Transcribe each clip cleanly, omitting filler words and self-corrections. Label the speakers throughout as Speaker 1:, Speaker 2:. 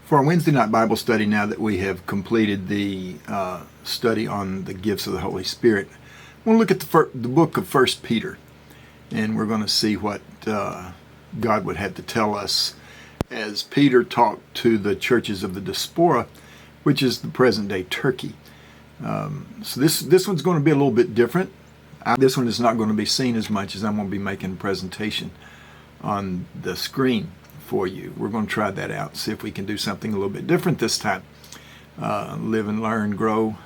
Speaker 1: For our Wednesday night Bible study, now that we have completed the study on the gifts of the Holy Spirit, we'll look at the book of First Peter, and we're going to see what God would have to tell us as Peter talked to the churches of the diaspora, which is the present-day Turkey. So this one's going to be a little bit different. This one is not going to be seen as much as I'm going to be making a presentation on the screen for you. We're going to try that out, see if we can do something a little bit different this time. Live and learn, grow,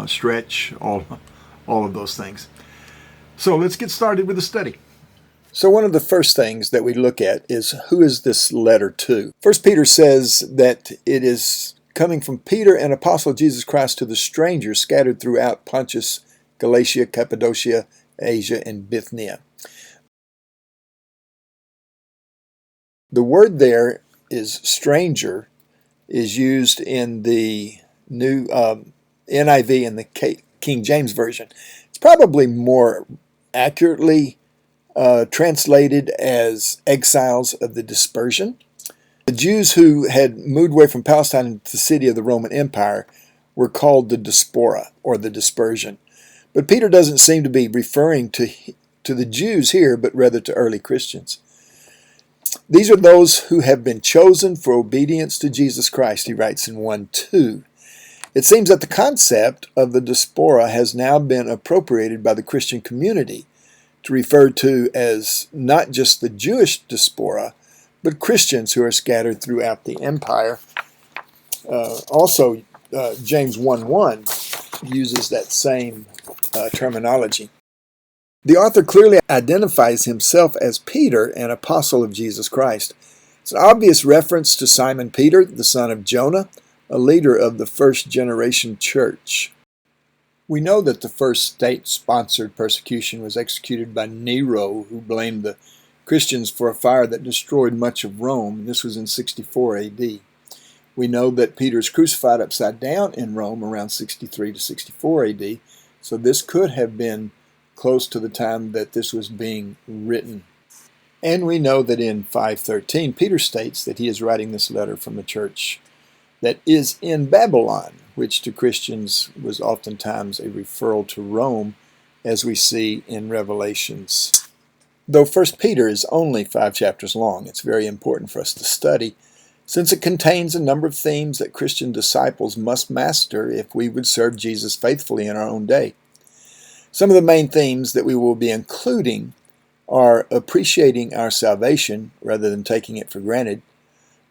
Speaker 1: stretch, all of those things. So let's get started with the study. So one of the first things that we look at is, who is this letter to? First Peter says that it is coming from Peter, an apostle of Jesus Christ, to the strangers scattered throughout Pontus, Galatia, Cappadocia, Asia, and Bithynia. The word there is stranger, is used in the new NIV and the King James Version. It's probably more accurately translated as exiles of the dispersion. The Jews who had moved away from Palestine into the city of the Roman Empire were called the diaspora, or the dispersion. But Peter doesn't seem to be referring to the Jews here, but rather to early Christians. These are those who have been chosen for obedience to Jesus Christ, he writes in 1:2. It seems that the concept of the diaspora has now been appropriated by the Christian community to refer to as not just the Jewish diaspora, but Christians who are scattered throughout the empire. Also, James 1:1 uses that same terminology. The author clearly identifies himself as Peter, an apostle of Jesus Christ. It's an obvious reference to Simon Peter, the son of Jonah, a leader of the first generation church. We know that the first state-sponsored persecution was executed by Nero, who blamed the Christians for a fire that destroyed much of Rome. This was in 64 AD. We know that Peter is crucified upside down in Rome around 63 to 64 AD, so this could have been close to the time that this was being written. And we know that in 5:13, Peter states that he is writing this letter from a church that is in Babylon, which to Christians was oftentimes a referral to Rome, as we see in Revelations. Though 1 Peter is only 5 chapters long, it's very important for us to study, since it contains a number of themes that Christian disciples must master if we would serve Jesus faithfully in our own day. Some of the main themes that we will be including are appreciating our salvation rather than taking it for granted,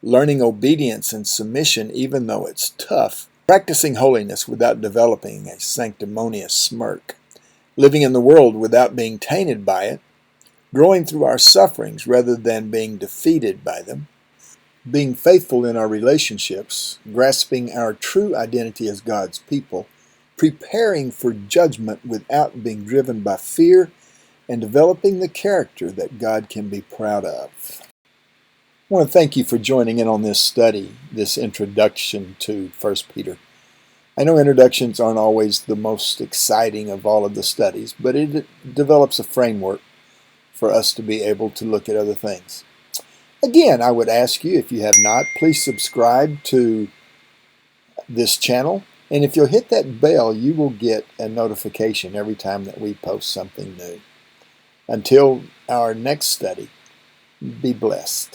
Speaker 1: learning obedience and submission even though it's tough, practicing holiness without developing a sanctimonious smirk, living in the world without being tainted by it, growing through our sufferings rather than being defeated by them, being faithful in our relationships, grasping our true identity as God's people, preparing for judgment without being driven by fear, and developing the character that God can be proud of. I want to thank you for joining in on this study, this introduction to 1 Peter. I know introductions aren't always the most exciting of all of the studies, but it develops a framework for us to be able to look at other things. Again, I would ask you, if you have not, please subscribe to this channel. And if you'll hit that bell, you will get a notification every time that we post something new. Until our next study, be blessed.